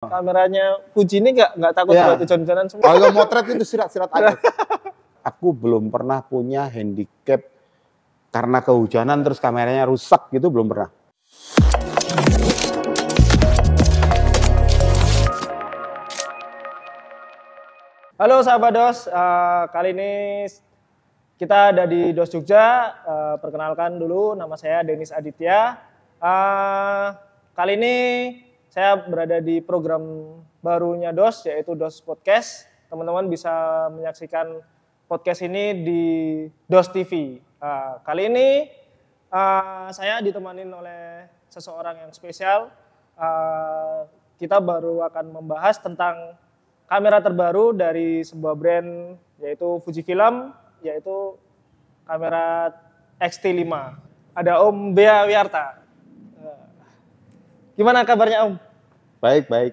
Kameranya Fuji ini nggak takut Ya. buat hujan-hujanan semua? Kalau motret itu sirat-sirat aja. Aku belum pernah punya handicap karena kehujanan terus kameranya rusak gitu, belum pernah. Halo sahabat DOS, kali ini kita ada di DOS Jogja. Perkenalkan dulu, nama saya Denis Aditya. Kali ini saya berada di program barunya DOS, yaitu DOS Podcast. Teman-teman bisa menyaksikan podcast ini di DOS TV. Kali ini saya ditemani oleh seseorang yang spesial. Kita baru akan membahas tentang kamera terbaru dari sebuah brand, yaitu Fujifilm, yaitu kamera X-T5. Ada Om Bea Wiyarta. Gimana kabarnya Om? Baik, baik.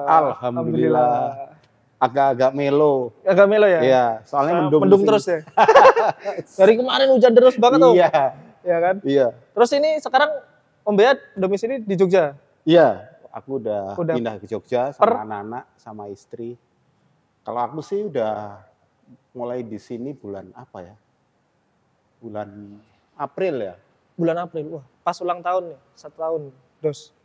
Alhamdulillah. Agak-agak melo. Agak melo ya? Iya, soalnya mendung terus ya. Dari kemarin hujan terus banget Om. Iya. Iya kan? Iya. Terus ini sekarang Om Bea domisili di Jogja? Iya, aku udah pindah ke Jogja sama anak-anak, sama istri. Kalau aku sih udah mulai di sini bulan apa ya? Bulan April ya? Bulan April, wah pas ulang tahun nih, 1 tahun DOS.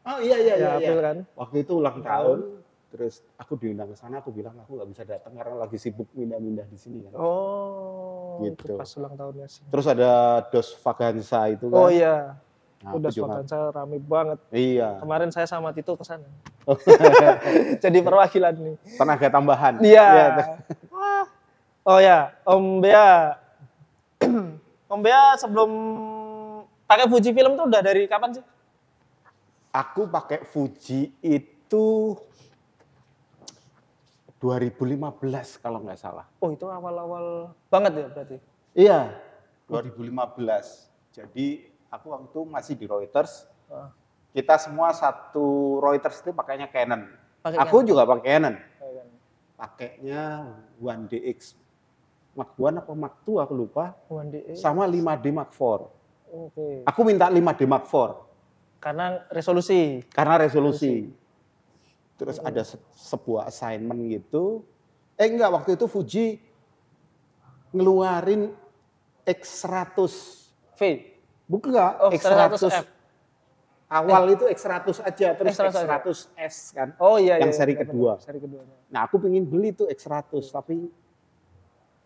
Oh iya. April kan? Waktu itu ulang tahun, terus aku diundang ke sana, aku bilang aku nggak bisa datang karena lagi sibuk pindah-pindah di sini kan. Oh, gitu. itu pas ulang tahunnya sih. Terus ada DOS Vaganza itu kan. Oh iya. Nah, udah Vaganza rame banget. Iya. Kemarin saya sama Tito ke sana. Jadi perwakilan nih. Tenaga tambahan. Iya. Oh ya, Om Bea. Om Bea sebelum pakai Fujifilm tuh udah dari kapan sih? Aku pakai Fuji itu 2015 kalau nggak salah. Oh itu awal-awal banget ya berarti? Iya, 2015. Jadi aku waktu itu masih di Reuters. Kita semua satu Reuters itu pakainya Canon. Aku juga pakai Canon. Pakainya 1DX Mark 1 apa Mark 2 aku lupa. 1DX. Sama 5D Mark 4. Oke. Aku minta 5D Mark 4. Karena resolusi. Terus ada sebuah assignment gitu. Enggak, waktu itu Fuji ngeluarin X100 V. Bukan enggak, X100. Awal itu X100 aja, terus X100S kan. Oh iya. Yang seri kedua. Seri keduanya. Nah, aku pengen beli tuh X100, tapi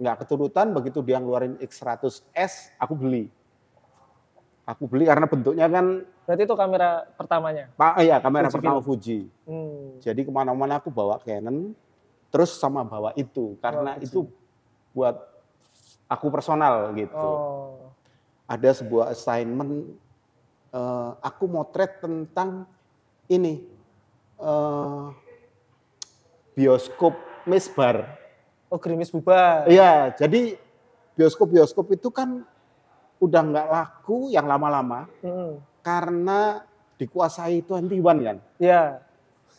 nggak keturutan. Begitu dia ngeluarin X100S, aku beli. Aku beli karena bentuknya kan. Berarti itu kamera pertamanya? Iya, kamera pertama Fuji. Jadi kemana-mana aku bawa Canon, terus sama bawa itu. Karena itu buat aku personal gitu. Oh. Ada sebuah assignment, aku motret tentang ini, bioskop Misbar. Oh, Gerimis bubar. Iya, jadi bioskop-bioskop itu kan udah nggak laku yang lama-lama karena dikuasai 21 kan. Iya.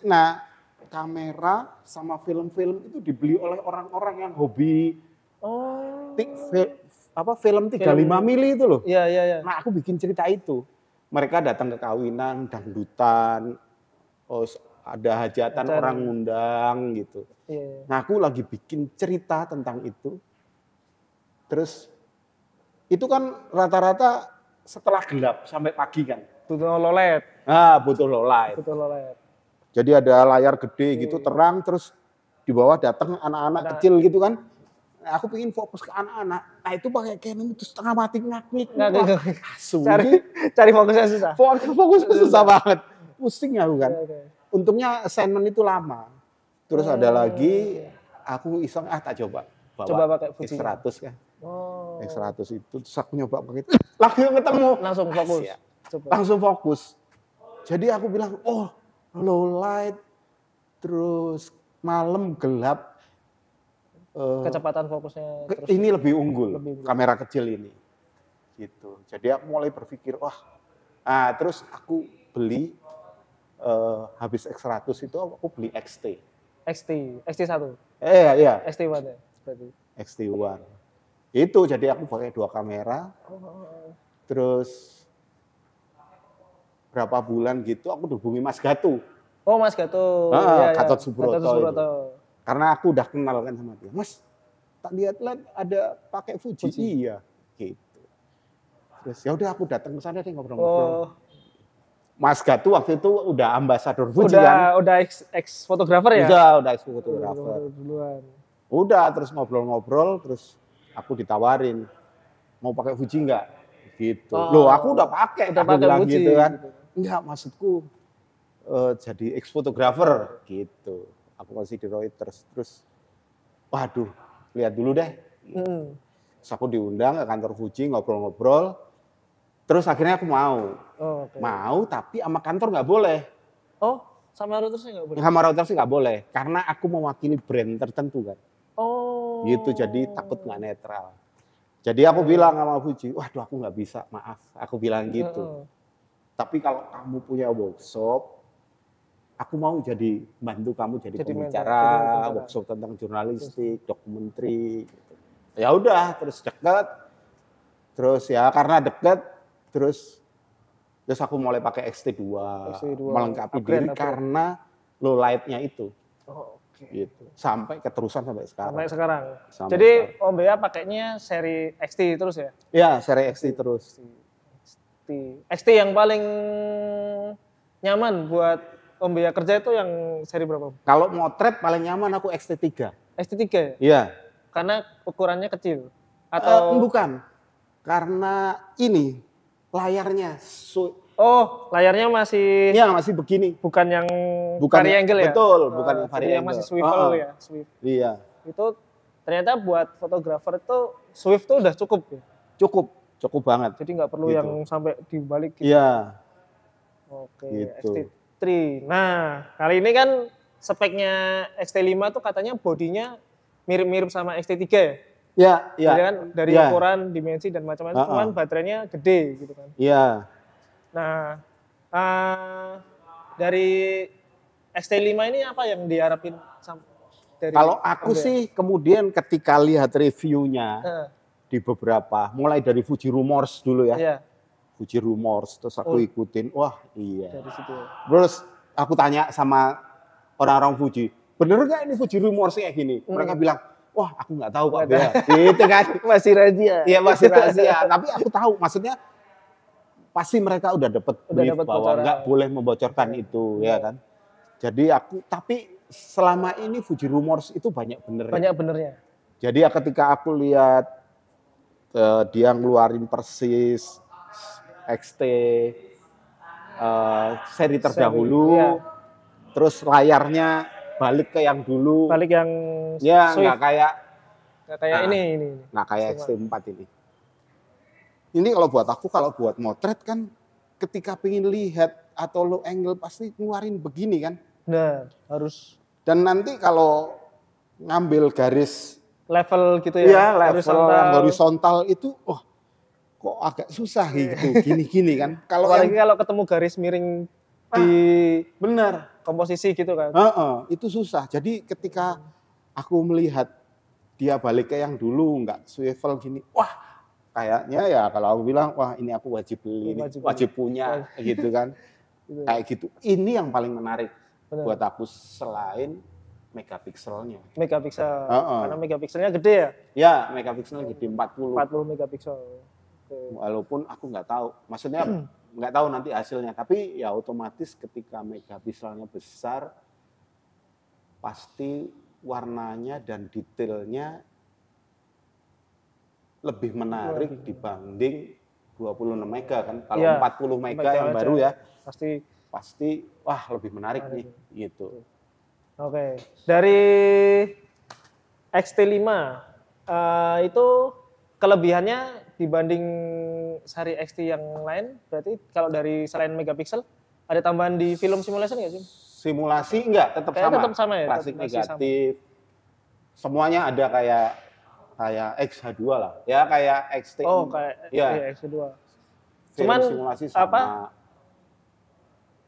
Nah, kamera sama film-film itu dibeli oleh orang-orang yang hobi film 35 mili itu loh. Iya. Nah, aku bikin cerita itu. Mereka datang ke kawinan, dangdutan, ada hajatan orang ngundang gitu. Iya. Nah, aku lagi bikin cerita tentang itu. Terus itu kan rata-rata setelah gelap sampai pagi kan. Butuh lolet. Butuh lolet. Jadi ada layar gede gitu, terang, terus di bawah datang anak-anak kecil gitu kan. Nah, aku pengen fokus ke anak-anak. Nah, itu pakai Canon itu setengah mati ngaklik. Cari fokusnya susah. Fokusnya susah banget. Pusing aku kan. Untungnya assignment itu lama. Terus ada lagi, aku iseng, tak coba. Coba pakai Fuji. X100 kan. X100 itu, terus aku nyoba pakai itu. Langsung ketemu. Langsung fokus. Langsung fokus. Jadi aku bilang, low light, terus malam gelap. Kecepatan fokusnya. Ini lebih unggul, kamera kecil ini. Gitu. Jadi aku mulai berpikir, terus aku beli, habis X100 itu aku beli XT. XT1. Iya. XT1 ya berarti. XT1. Itu jadi aku pakai 2 kamera. Terus berapa bulan gitu aku hubungi Mas Gatu. Oh, Mas Gatot. Ya, Gatot ya. Subroto. Gatot Subroto. Karena aku udah kenal kan sama dia. Mas, tak lihat-lihat ada pakai Fuji. Iya, gitu. Terus ya udah aku datang ke sana deh ngobrol-ngobrol. Oh. Mas Gatot waktu itu udah ambasador Fuji kan? Udah ex fotografer ya? Udah ex fotografer. Udah terus ngobrol-ngobrol, terus aku ditawarin mau pakai Fuji nggak? Gitu. Loh, aku udah pakai. Aku bilang Fuji, gitu kan. Gitu. Enggak, maksudku jadi ex fotografer gitu. Aku masih di Reuters. Terus, waduh, lihat dulu deh. Terus aku diundang ke kantor Fuji ngobrol-ngobrol. Terus akhirnya aku mau. Mau, tapi sama kantor nggak boleh. Oh, sama Reutersnya nggak boleh? Sama Reutersnya nggak boleh, karena aku mewakili brand tertentu kan. Oh. Gitu, jadi takut nggak netral. Jadi aku bilang sama Fuji, waduh aku nggak bisa, maaf. Aku bilang gitu. Tapi kalau kamu punya workshop, aku mau jadi bantu kamu jadi pembicara, workshop tentang jurnalistik, dokumenter. Gitu. Ya udah, terus dekat. Terus ya karena dekat, terus aku mulai pakai XT2 melengkapi diri karena low light-nya itu. Gitu. Sampai keterusan sampai sekarang. Jadi Om Bea pakainya seri XT terus ya? Iya, seri XT terus. XT yang paling nyaman buat Om Bea kerja itu yang seri berapa? Kalau motret paling nyaman aku XT3. XT3 ya? Iya. Karena ukurannya kecil? Atau bukan. Karena ini layarnya. Oh, layarnya masih... Iya, masih begini. Bukan yang variangle ya? Betul, bukan yang variangle. Yang masih swivel ya? Swift. Iya. Itu ternyata buat fotografer itu Swift tuh udah cukup ya? Cukup banget. Jadi nggak perlu yang sampai dibalik gitu? Iya. Oke, gitu. XT3. Nah, kali ini kan speknya XT5 tuh katanya bodinya mirip-mirip sama XT3 ya? Iya. Jadi kan dari ukuran, dimensi dan macam-macam, cuman baterainya gede gitu kan? Iya. Nah, dari XT5 ini apa yang diharapin dari kalau aku sih kemudian ketika lihat reviewnya di beberapa, mulai dari Fuji Rumors dulu ya. Iya. Fuji Rumors, terus aku ikutin, wah iya. Dari situ. Terus aku tanya sama orang-orang Fuji, bener nggak ini Fuji Rumors kayak gini? Mereka bilang, wah aku nggak tahu Pak Bea. Gitu kan. Masih rahasia. Iya masih rahasia, tapi aku tahu maksudnya pasti mereka udah dapat brief bahwa nggak boleh membocorkan itu, ya kan. Jadi tapi selama ini Fuji Rumors itu banyak benernya. Banyak benernya. Jadi ketika aku lihat dia ngeluarin persis XT seri terdahulu, terus layarnya balik ke yang dulu. Balik yang ya nggak kayak ini. Nggak kayak XT4 ini. Ini kalau buat aku, kalau buat motret kan ketika pengen lihat atau low angle pasti ngeluarin begini kan. Nah, harus. Dan nanti kalau ngambil garis level gitu ya. Iya, level horizontal itu kok agak susah gitu, gini-gini kan. Apalagi kalau ketemu garis miring di bener komposisi gitu kan. Itu susah. Jadi ketika aku melihat dia balik ke yang dulu nggak swivel gini, wah kayaknya ya kalau aku bilang, wah ini aku wajib beli, wajib punya gitu kan. Kayak gitu. Ini yang paling menarik buat aku selain megapikselnya. Megapiksel. Karena megapikselnya gede ya? Ya, megapikselnya gede 40 megapiksel. Walaupun aku nggak tahu, maksudnya nggak tahu nanti hasilnya, tapi ya otomatis ketika megapikselnya besar, pasti warnanya dan detailnya lebih menarik dibanding 26 mega kan. Kalau 40 mega yang baru ya, pasti wah lebih menarik nih gitu. Oke. Dari XT5 itu kelebihannya dibanding seri XT yang lain, berarti kalau dari selain megapiksel ada tambahan di film simulation nggak sih? Simulasi enggak, tetap sama. Tetap sama ya. Klasik negatif. Semuanya ada kayak X-H2 lah. Ya kayak XT. Oh, kayak X-H2. Cuman simulasi sama.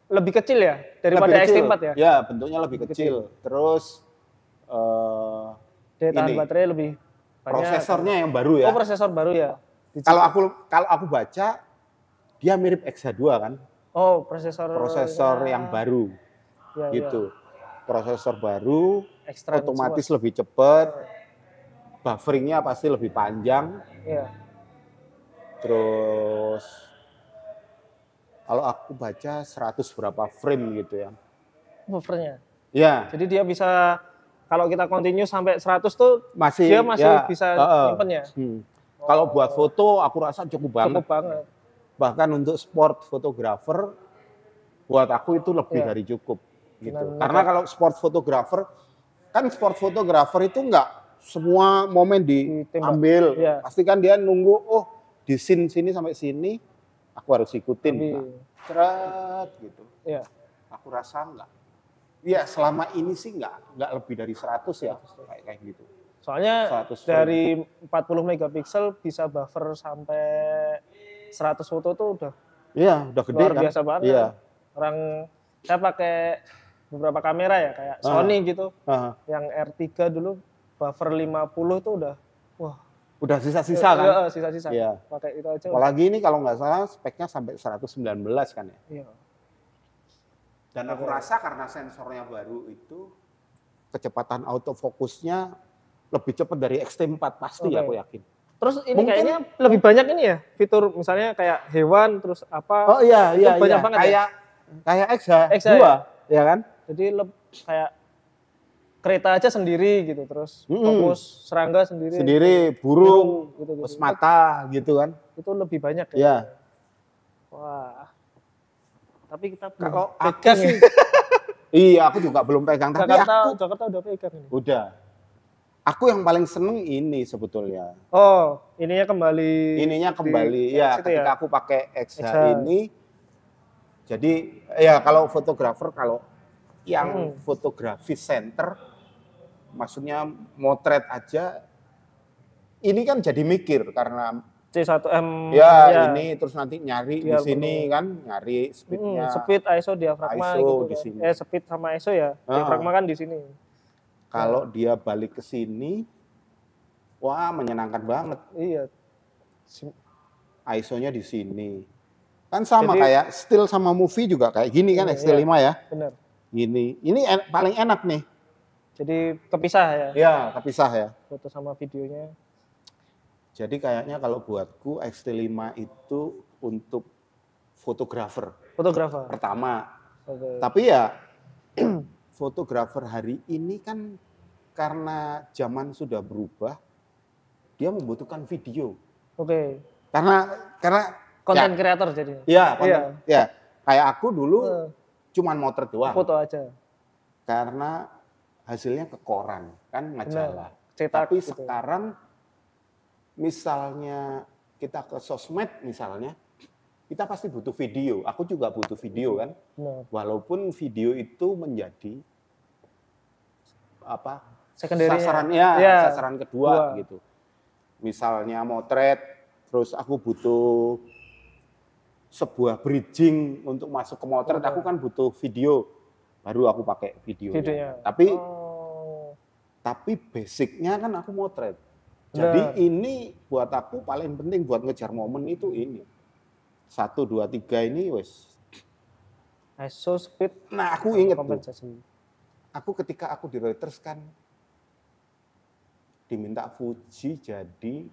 Lebih kecil ya daripada XT4 ya? Ya, bentuknya lebih kecil. Terus daya tahan baterai lebih banyak. Prosesornya yang baru ya. Oh, prosesor baru ya. Kalau aku baca dia mirip X-H2 kan? Oh, prosesor yang baru. gitu. Prosesor baru, Extra otomatis lebih cepat, bufferingnya pasti lebih panjang. Iya. Terus kalau aku baca 100 berapa frame gitu ya. Buffernya. Ya. Jadi dia bisa kalau kita continue sampai 100 tuh dia masih ya, bisa nyimpen ya. Kalau buat foto aku rasa cukup banget. Cukup banget. Bahkan untuk sport fotografer buat aku itu lebih dari cukup gitu. Karena kalau sport fotografer kan sport fotografer itu enggak semua momen diambil. Pasti kan dia nunggu di scene sini sampai sini aku harus ikutin. Ceret gitu. Iya. Aku rasa enggak. Ya selama ini sih enggak lebih dari 100 ya kayak gitu. Soalnya dari 40 megapiksel bisa buffer sampai 100 foto tuh udah gede luar kan? biasa banget. Iya. Orang saya pakai beberapa kamera ya kayak Sony gitu. Yang R3 dulu buffer 50 tuh udah sisa-sisa kan? Iya, sisa-sisa. Iya. Pakai itu aja. Apalagi ini kalau nggak salah speknya sampai 119 kan ya? Iya. Dan aku rasa karena sensornya baru itu kecepatan autofokusnya lebih cepat dari X-T4 pasti aku yakin. Terus ini mungkin, kayaknya lebih banyak ini ya fitur misalnya kayak hewan terus apa? Oh iya banyak banget kayak X2 ya kan? Jadi kayak kereta aja sendiri gitu terus fokus serangga sendiri burung gitu. Mata gitu kan? Itu lebih banyak ya. Iya. Wah. Tapi kita kalau pegang sih. Iya, aku juga belum pegang. Tapi Jakarta udah pegang ini. Udah. Aku yang paling seneng ini sebetulnya. Oh, ininya kembali. Ya, ketika aku pakai XH ini. Jadi ya kalau fotografer kalau yang fotografi center, maksudnya motret aja, ini kan jadi mikir karena C1M ini terus nanti nyari di sini kan nyari speednya speed ISO diafragma gitu di sini. Speed sama ISO ya diafragma kan di sini. Kalau dia balik ke sini wah menyenangkan banget. Iya. ISO-nya di sini kan sama kayak still sama movie juga kayak gini kan X-T5 ya. Benar. Ini paling enak nih. Jadi kepisah ya. Iya, kepisah ya. Foto sama videonya. Jadi kayaknya kalau buatku X-T5 itu untuk fotografer. Pertama. Tapi ya fotografer hari ini kan karena zaman sudah berubah, dia membutuhkan video. Karena konten kreator jadi. Iya, kayak aku dulu cuman motret doang. Foto aja. Karena hasilnya ke koran, kan majalah. Cetak tapi gitu. Sekarang misalnya kita ke sosmed misalnya, kita pasti butuh video. Aku juga butuh video kan. Walaupun video itu menjadi sasaran kedua gitu. Misalnya motret, terus aku butuh sebuah bridging untuk masuk ke motret, aku kan butuh video. Baru aku pakai videonya. Tapi basicnya kan aku motret. Jadi ini buat aku paling penting buat ngejar momen itu ini. 1, 2, 3 ini wes. ISO speed. Nah aku inget tuh. Aku ketika aku di Reuters kan diminta Fuji jadi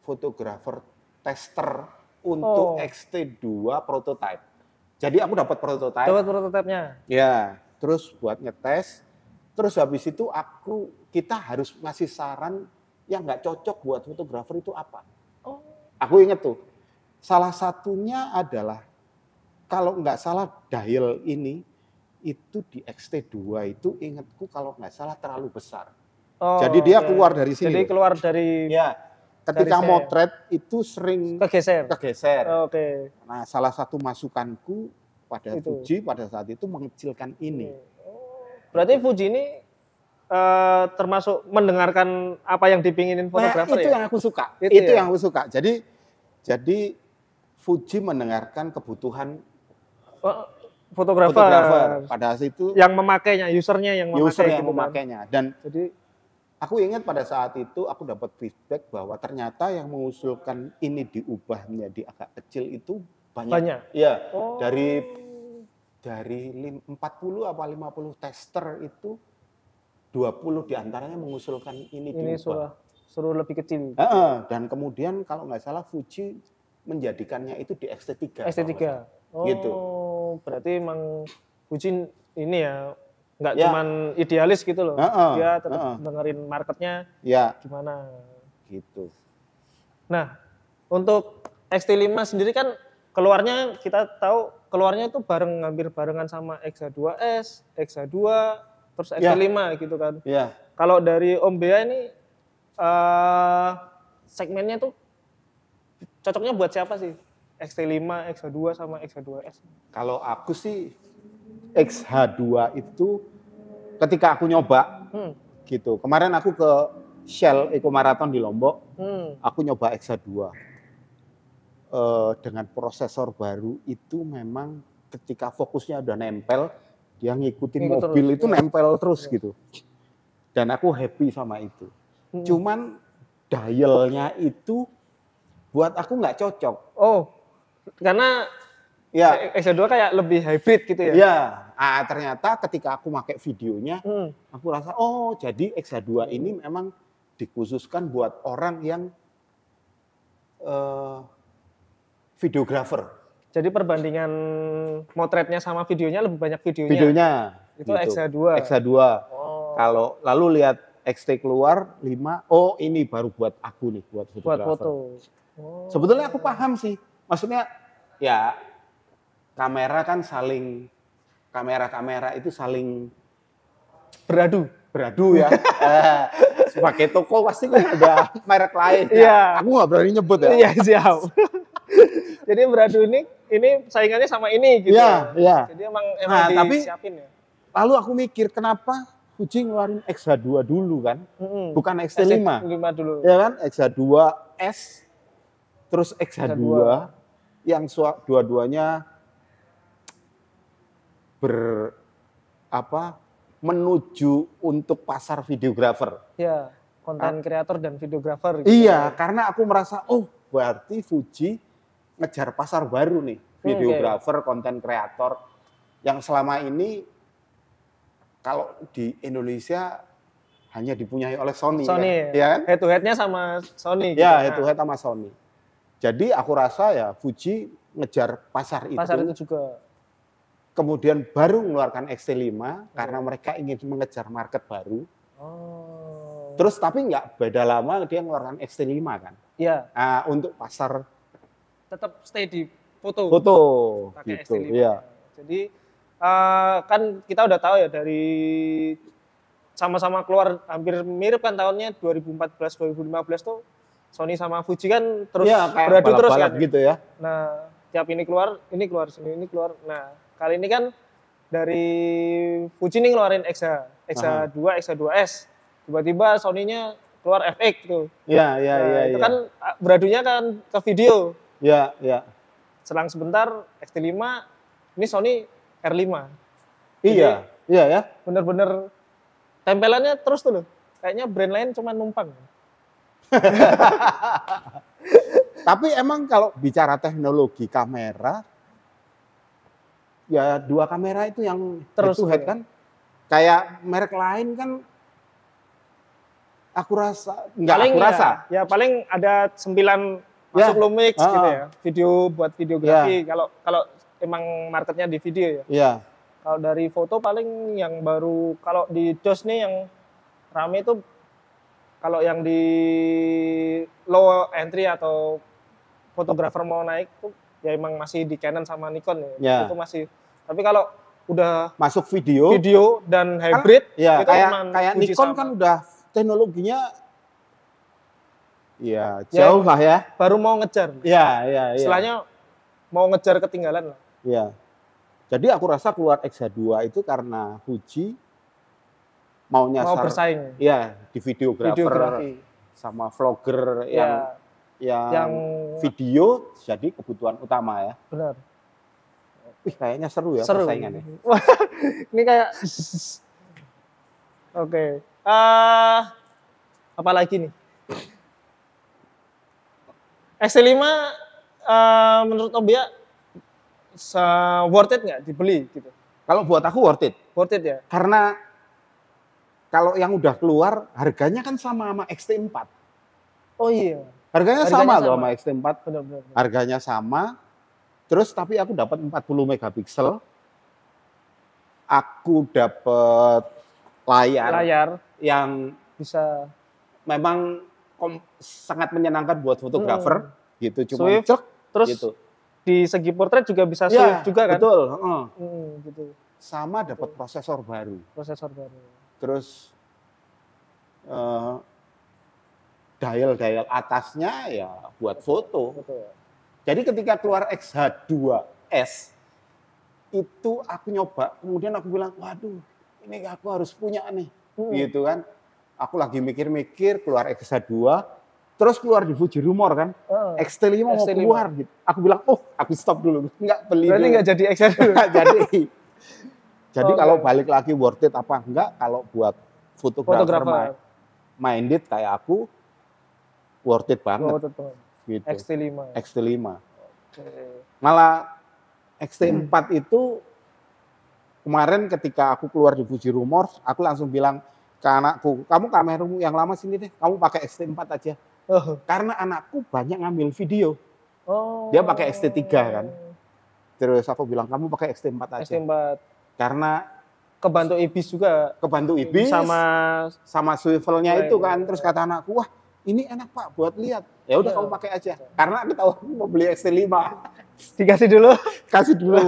fotografer tester untuk X-T2 prototype. Jadi aku dapat prototype. Dapat prototipenya. Ya, terus buat ngetes. Terus habis itu kita harus ngasih saran yang nggak cocok buat fotografer itu apa. Aku inget tuh, salah satunya adalah kalau nggak salah dial ini itu di X-T2 itu ingetku kalau nggak salah terlalu besar. Jadi dia keluar dari sini. Jadi keluar dari. Ya, ketika motret itu sering kegeser. Nah, salah satu masukanku pada Fuji pada saat itu mengecilkan ini. Berarti Fuji ini termasuk mendengarkan apa yang dipinginin fotografer itu ya? Yang aku suka. Itu yang aku suka. Jadi Fuji mendengarkan kebutuhan fotografer. Pada saat itu yang memakainya, usernya yang memakainya. Dan jadi aku ingat pada saat itu aku dapat feedback bahwa ternyata yang mengusulkan ini diubah menjadi agak kecil itu banyak. Iya. Dari dari 40 apa 50 tester itu 20 diantaranya mengusulkan ini diubah. Suruh lebih kecil. Dan kemudian kalau nggak salah Fuji menjadikannya itu di X-T3. X-T3. Oh, gitu. Berarti emang Fuji ini ya nggak cuman idealis gitu loh. Dia tetap dengerin marketnya gimana. Gitu. Nah, untuk X-T5 sendiri kan keluarnya kita tahu keluarnya itu hampir barengan sama X-H2S, X-H2, terus X-T5 gitu kan. Kalau dari Om Bea ini segmennya tuh cocoknya buat siapa sih? X-T5, X-H2 sama X-H2S. Kalau aku sih X-H2 itu ketika aku nyoba gitu. Kemarin aku ke Shell Eco Marathon di Lombok, aku nyoba X-H2. Dengan prosesor baru itu memang ketika fokusnya udah nempel, dia ngikutin mobil terus, itu nempel terus gitu. Dan aku happy sama itu. Cuman dialnya itu buat aku nggak cocok. Oh, karena X-H2 kayak lebih hybrid gitu ya? Iya. Ternyata ketika aku pakai videonya, aku rasa jadi X-H2 ini memang dikhususkan buat orang yang videographer. Jadi perbandingan motretnya sama videonya lebih banyak videonya. Itu gitu. X-H2. X-H2. Kalau lalu lihat XT keluar 5, ini baru buat aku nih, buat fotografer. Buat foto. Sebetulnya aku paham sih. Maksudnya ya kamera itu saling beradu ya. Sebagai toko pasti kan ada merek lain. Iya. Aku nggak berani nyebut ya. Iya, siap. Jadi beradu ini saingannya sama ini gitu. Iya. Jadi emang disiapin ya. Lalu aku mikir kenapa Fuji ngeluarin X-H2 dulu kan, bukan X-T5. X-T5 dulu. Ya kan, X-H2S, terus X-H2 yang dua-duanya menuju untuk pasar videographer. Ya, konten kreator dan videographer. Gitu. Iya, karena aku merasa, berarti Fuji ngejar pasar baru nih, videographer, konten kreator yang selama ini kalau di Indonesia hanya dipunyai oleh Sony kan? Ya kan? Head to head-nya sama Sony. Ya, head to head sama Sony. Jadi aku rasa ya Fuji ngejar pasar itu. Pasar itu juga. Kemudian baru mengeluarkan X-T5 karena mereka ingin mengejar market baru. Terus tapi nggak beda lama dia mengeluarkan X-T5 kan? Iya. Untuk pasar tetap stay di foto. Pakai gitu. Iya. Jadi kan kita udah tahu ya dari sama-sama keluar hampir mirip kan tahunnya 2014-2015 tuh Sony sama Fuji kan terus beradu terus kan gitu ya. Nah tiap ini keluar sini ini keluar. Nah kali ini kan dari Fuji nih ngeluarin X-H2, X-H2S, tiba-tiba Sony-nya keluar FX tuh. Iya. Itu kan beradunya kan ke video. Iya. Selang sebentar X-T5, ini Sony R5. Iya ya. Bener-bener tempelannya terus tuh loh. Kayaknya brand lain cuma numpang. Tapi emang kalau bicara teknologi kamera, ya dua kamera itu yang terus head kan. Kayak merek lain kan aku rasa ya paling ada 9 masuk Lumix gitu ya. Video buat videografi kalau emang marketnya di video ya. Iya. Kalau dari foto paling yang baru kalau di DOS nih yang rame itu kalau yang di low entry atau fotografer mau naik tuh ya emang masih di Canon sama Nikon ya. Itu masih. Tapi kalau udah masuk video dan hybrid kan, itu kayak Nikon kan udah teknologinya jauh lah ya. Baru mau ngejar. Iya. Istilahnya mau ngejar ketinggalan lah. Iya. Jadi aku rasa keluar X-H2 itu karena Fuji mau bersaing. Iya, di videografi sama vlogger yang video jadi kebutuhan utama ya. Benar. Kayaknya seru ya persaingannya. Ini kayak Oke. Apa lagi nih? X-T5 menurut Om Bea worth it nggak dibeli gitu? Kalau buat aku worth it. Worth it ya? Karena kalau yang udah keluar harganya kan sama XT4. Oh iya. Harganya sama loh sama XT4. Benar. Harganya sama. Terus tapi aku dapat 40 megapiksel. Aku dapat layar yang bisa memang sangat menyenangkan buat fotografer gitu. Cuma Swift, terus gitu. Di segi portrait juga bisa Swift juga kan? Betul. Gitu. Sama dapat prosesor baru. Terus dial atasnya ya buat foto. Betul. Jadi ketika keluar XH2S itu aku nyoba, kemudian aku bilang, waduh, ini aku harus punya nih, gitu kan. Aku lagi mikir-mikir keluar XH2, terus keluar di Fuji Rumor kan, XT5 mau keluar gitu. Aku bilang, aku stop dulu, nggak beli. Berarti nggak jadi XH2? Nggak jadi. Jadi kalau balik lagi worth it apa enggak, kalau buat fotografer minded kayak aku, worth it banget. Gitu. XT5. Malah XT4 itu kemarin ketika aku keluar di Fuji Rumor, aku langsung bilang ke anakku, kamu kameramu yang lama sini deh, kamu pakai XT4 aja. Karena anakku banyak ngambil video. Dia pakai XT3 kan. Terus aku bilang, kamu pakai XT4 aja. Karena kebantu ibis juga. Kebantu ibis sama swivelnya itu kan. Terus kata anakku, wah ini enak Pak buat lihat. Ya udah kamu pakai aja. Karena aku tahu aku mau beli XT5. Dikasih dulu? Kasih dulu.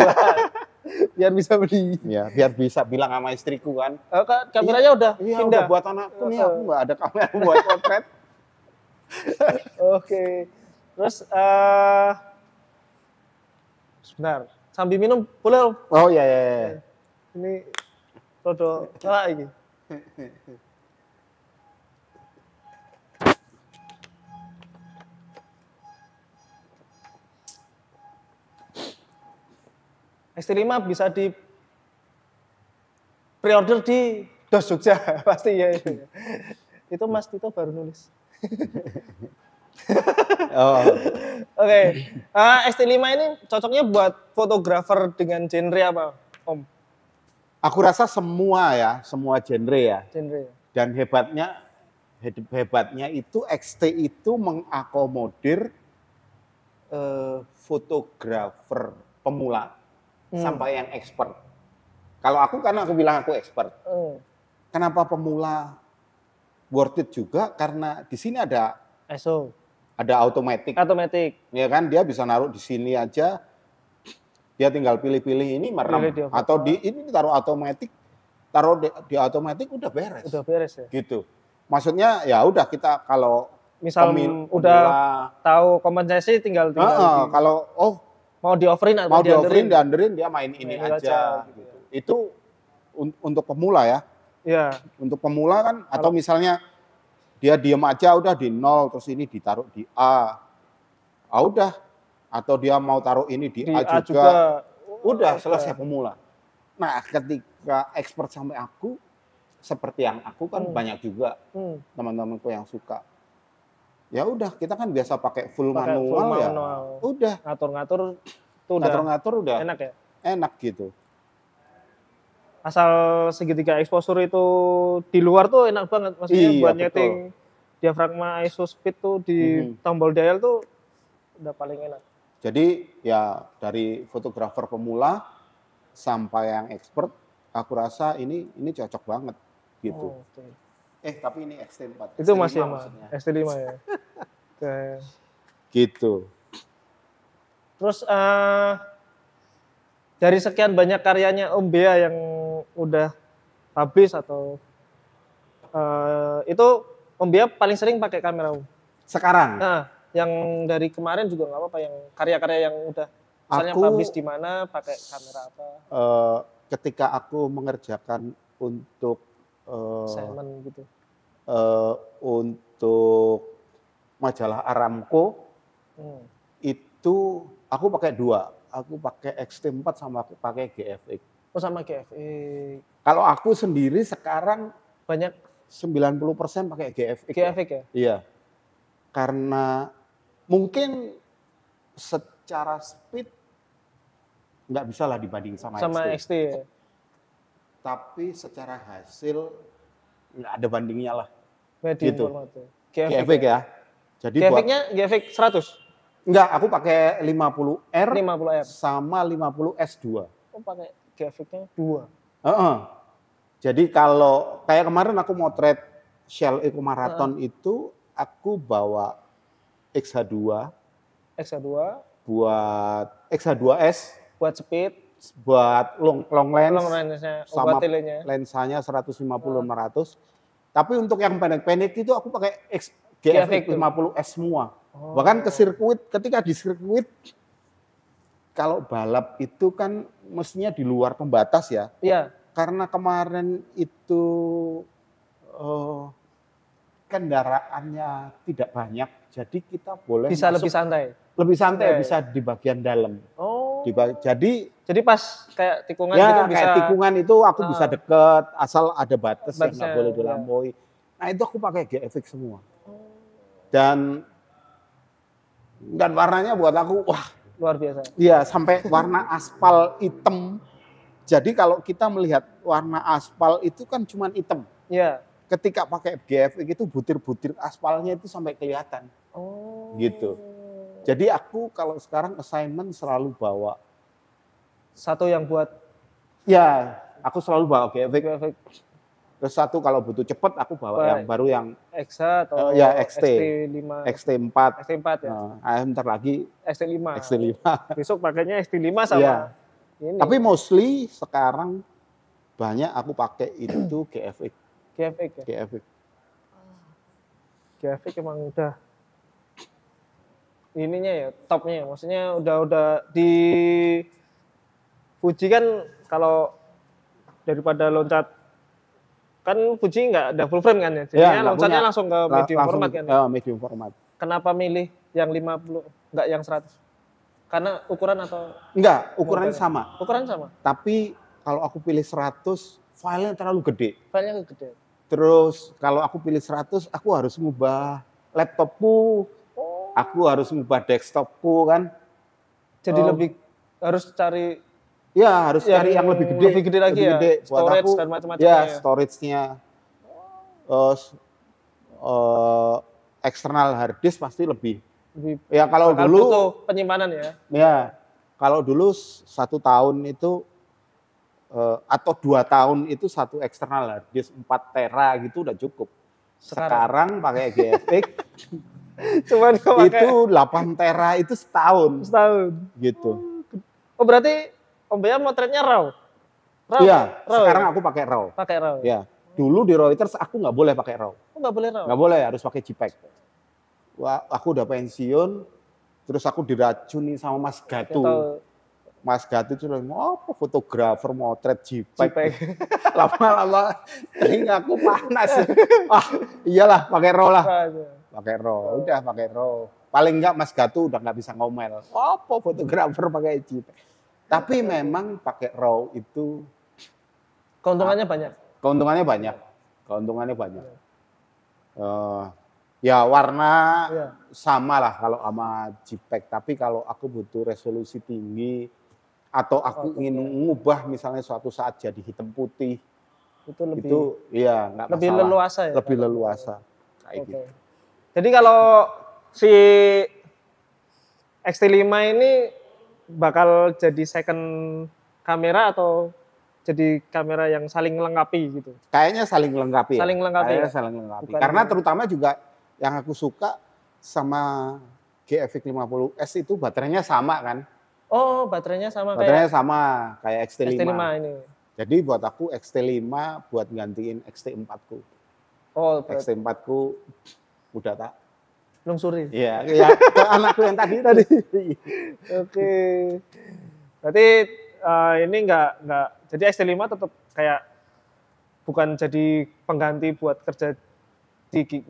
Biar bisa beli. Ya, biar bisa bilang sama istriku kan. Kameranya udah pindah. Udah buat anakku nih, aku nggak ada kamera buat potret. Oke. Terus sebentar, sambil minum boleh? Oh iya. Ini rodo salah ini. XT5 bisa di pre-order di DOS Jogja pasti ya. Itu Mas Tito baru nulis. Oke. XT5 ini cocoknya buat fotografer dengan genre apa, Om? Aku rasa semua genre ya. Dan hebatnya itu XT itu mengakomodir fotografer pemula sampai yang expert. Kalau aku karena aku bilang aku expert. Kenapa pemula worth it juga? Karena di sini ada ISO, ada automatic. Ya kan, dia bisa naruh di sini aja. Dia tinggal pilih-pilih ini merem atau di ini taruh automatic, di automatic udah beres. Udah beres ya. Gitu. Maksudnya ya udah kita kalau misal udah tahu kompensasi tinggal kalau mau di-offerin atau dianderin dia main ini aja gitu. Itu untuk pemula ya. Iya. Untuk pemula kan atau misalnya dia diem aja udah di 0 terus ini ditaruh di A. Udah. Atau dia mau taruh ini di A juga. Udah selesai pemula. Nah, ketika expert sampai aku seperti yang aku kan banyak juga teman-temanku yang suka. Ya udah, kita kan biasa pakai full manual ya. Udah. Ngatur-ngatur udah enak ya? Enak gitu. Asal segitiga exposure itu di luar tuh enak banget. Maksudnya buat nyeting diafragma ISO speed tuh di tombol dial tuh udah paling enak. Jadi ya dari fotografer pemula sampai yang expert, aku rasa ini cocok banget gitu. Tapi ini XT4. Itu masih XT5 ya. Gitu. Terus dari sekian banyak karyanya Om Bea yang udah publish atau itu Om Bea paling sering pakai kamera Om? Sekarang? Yang dari kemarin juga nggak apa-apa, yang karya-karya yang udah misalnya publish di mana pakai kamera apa? Ketika aku mengerjakan untuk assignment gitu. Untuk majalah Aramco itu aku pakai 2. Aku pakai XT4 sama aku pakai GFX. Sama GFX. Kalau aku sendiri sekarang banyak 90% pakai GFX. GFX ya? Iya. Karena mungkin secara speed nggak bisa lah dibanding sama XT. XT ya? tapi secara hasil nggak ada bandingnya lah. Medium Gitu. format. GFX ya. Jadi GFX-nya GFX 100? Enggak, aku pakai 50R 50R sama 50S2. Oh, pakai GFX-nya 2. Jadi kalau kayak kemarin aku motret Shell Eco Marathon itu aku bawa XH2 buat XH2S buat speed, buat long lens sama lensanya 150-500. Tapi untuk yang pendek-pendek itu aku pakai GFX 50S semua. Bahkan ke sirkuit, ketika di sirkuit kalau balap itu kan mestinya di luar pembatas ya. Iya. Karena kemarin itu kendaraannya tidak banyak, jadi kita boleh bisa masuk, lebih santai, bisa di bagian dalam. Jadi pas kayak tikungan ya, gitu bisa. Kayak tikungan itu aku bisa deket, asal ada batas yang nggak boleh dilampaui. Nah itu aku pakai GFX semua. Dan warnanya buat aku wah luar biasa. Iya, sampai warna aspal hitam. Jadi kalau kita melihat warna aspal itu kan cuma hitam. Iya. Ketika pakai GFX itu butir-butir aspalnya itu sampai kelihatan. Gitu. Jadi aku kalau sekarang assignment selalu bawa satu yang buat. Ya, aku selalu bawa GFX. Terus satu kalau butuh cepet aku bawa yang baru yang XH atau ya XT. XT4. XT4 ya. Bentar lagi XT5. XT5. Besok pakainya XT5 sama ya. ini. Tapi mostly sekarang banyak aku pakai itu GFX. GFX ya? GFX. GFX emang udah ininya ya, topnya ya. Maksudnya udah di Fuji kan kalau daripada loncat kan Fuji nggak ada full frame kan ya, jadinya loncatnya langsung ke medium format kan ya? Medium format. Kenapa milih yang 50, nggak yang 100? Karena ukuran atau? Enggak, ukurannya sama. Ukuran sama? Tapi kalau aku pilih 100, filenya terlalu gede. Filenya gede. Terus kalau aku pilih 100, aku harus ngubah laptopku, aku harus ngubah desktopku kan. Jadi lebih harus cari. Ya, harus cari yang lebih gede. Lebih gede lagi ya, storage dan macam-macamnya. Ya, storage-nya. Eksternal hard disk pasti lebih. Ya kalau dulu butuh penyimpanan ya. Ya, kalau dulu 1 tahun itu atau 2 tahun itu satu eksternal hard disk 4 tera gitu udah cukup. Sekarang pakai GFX cuman itu 8 tera itu setahun. Gitu. Oh berarti Om Bea motretnya RAW? Iya, sekarang aku pakai RAW. Pakai RAW. Ya. Dulu di Reuters aku nggak boleh pakai RAW. Oh nggak boleh RAW? Nggak boleh, harus pakai JPEG. Wah, aku udah pensiun, terus aku diracuni sama Mas Gatu. Mas Gatu itu bilang, apa fotografer motret JPEG. Lama-lama telingaku panas. Iyalah, pakai RAW lah. Pakai RAW, udah pakai RAW. Paling enggak Mas Gatu udah nggak bisa ngomel. Apa fotografer pakai JPEG. Tapi memang pakai RAW itu keuntungannya banyak. Keuntungannya banyak. Ya warna sama lah kalau sama JPEG. Tapi kalau aku butuh resolusi tinggi atau aku ingin mengubah misalnya suatu saat jadi hitam putih, itu ya nggak masalah. Lebih leluasa ya. Lebih leluasa. Kayak gitu. Jadi kalau si XT5 ini bakal jadi second kamera atau jadi kamera yang saling melengkapi gitu? Kayaknya saling melengkapi. Saling melengkapi. Saling melengkapi. Karena terutama juga yang aku suka sama GFX 50S itu baterainya sama kan? Oh, baterainya sama baterainya sama kayak XT5. XT5 ini. Jadi buat aku XT5 buat gantiin XT4-ku. Oh, XT4-ku udah tak lungsuri. Iya, ke anakku yang tadi. Oke. Berarti ini enggak jadi XT5 tetap kayak bukan jadi pengganti buat kerja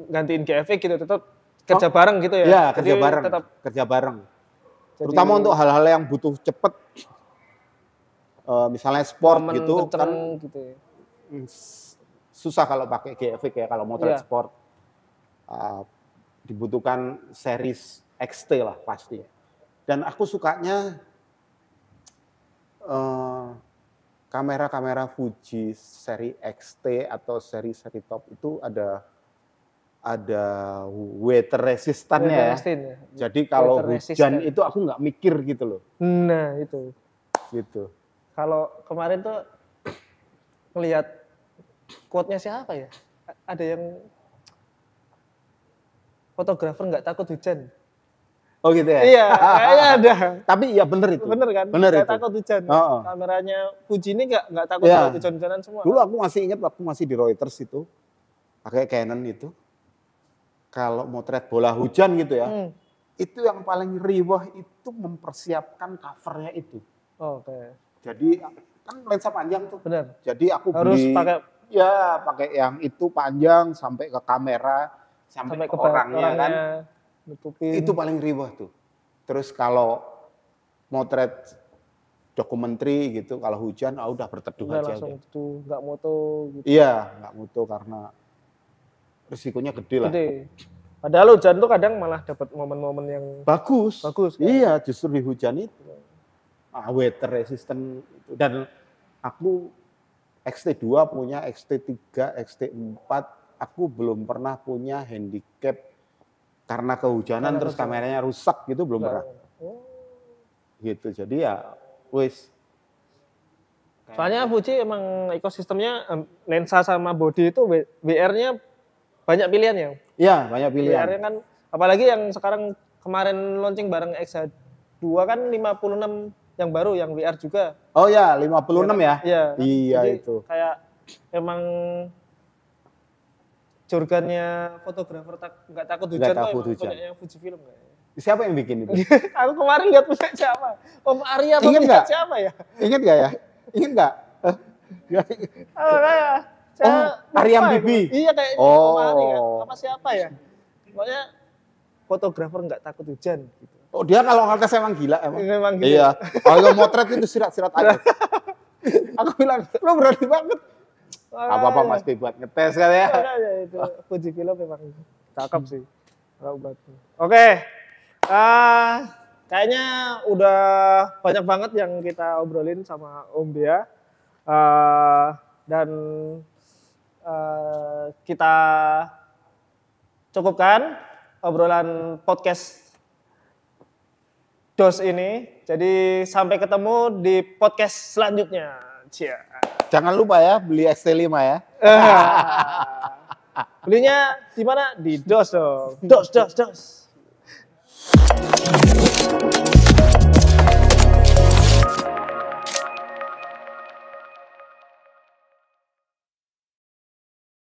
gantiin GFX gitu, tetap kerja bareng gitu ya. Iya, kerja bareng. Terutama untuk hal-hal yang butuh cepet. Misalnya sport gitu kan gitu ya. Susah kalau pakai GFX ya, kalau motret sport. Dibutuhkan series XT lah pasti. Dan aku sukanya kamera-kamera Fuji seri XT atau seri-seri top itu ada water resistance-nya ya. Jadi kalau hujan itu aku nggak mikir gitu loh. Nah itu. Gitu. Kalau kemarin tuh melihat quote-nya siapa ya? Ada yang fotografer nggak takut hujan. Oh gitu ya? Iya, kayaknya ada. Tapi iya bener itu. Bener kan? Bener nggak itu. Takut hujan. Kameranya Fuji ini nggak takut hujan-hujanan semua. Dulu aku masih ingat waktu masih di Reuters itu, pakai Canon itu, kalau motret bola hujan gitu ya, itu yang paling riwah itu mempersiapkan covernya itu. Oke. Jadi kan lensa panjang tuh. Bener. Jadi aku harus pakai yang itu panjang sampai ke kamera, sampai ke orangnya kan. Nutupin. Itu paling riwah tuh. Terus kalau motret dokumenter gitu, kalau hujan udah berteduh aja. Langsung tuh nggak moto gitu. Iya, nggak moto karena risikonya gede lah. Padahal hujan tuh kadang malah dapat momen-momen yang bagus. Kan? Iya, justru di hujan itu. Water resistant itu. Dan aku XT2 punya, XT3, XT4, aku belum pernah punya handicap karena kehujanan terus kameranya rusak gitu, belum pernah. Gitu, jadi ya wis. Soalnya Fuji emang ekosistemnya lensa sama body itu WR-nya banyak pilihan ya. Iya, banyak pilihan. WR-nya kan apalagi yang sekarang kemarin launching bareng X2 kan 56 yang baru yang VR juga. Oh ya, 56 ya? Iya. Iya jadi itu. Kayak emang jargonnya fotografer nggak takut hujan tuh punyanya Fujifilm kayaknya. Siapa yang bikin itu? Aku kemarin lihat punya siapa? Om Arya apa punya siapa ya? Ingat nggak ya? Ingat nggak? Arya Bibi. Iya kayaknya Om Arya kan? Apa siapa ya? Pokoknya fotografer nggak takut hujan gitu. Oh dia kalau ngetes emang gila emang. Memang gitu. Iya. Kalau motret itu sirat-sirat aja. Aku bilang, lo berani banget. Apa-apa Mas B buat ngetes kan ya. Itu Fujifilm memang cakep sih. Oke. Kayaknya udah banyak banget yang kita obrolin sama Om Dea. Dan kita cukupkan obrolan podcast DOS ini. Jadi sampai ketemu di podcast selanjutnya. Jangan lupa ya beli XT5 ya. Belinya di mana? Di DOS dong. DOS.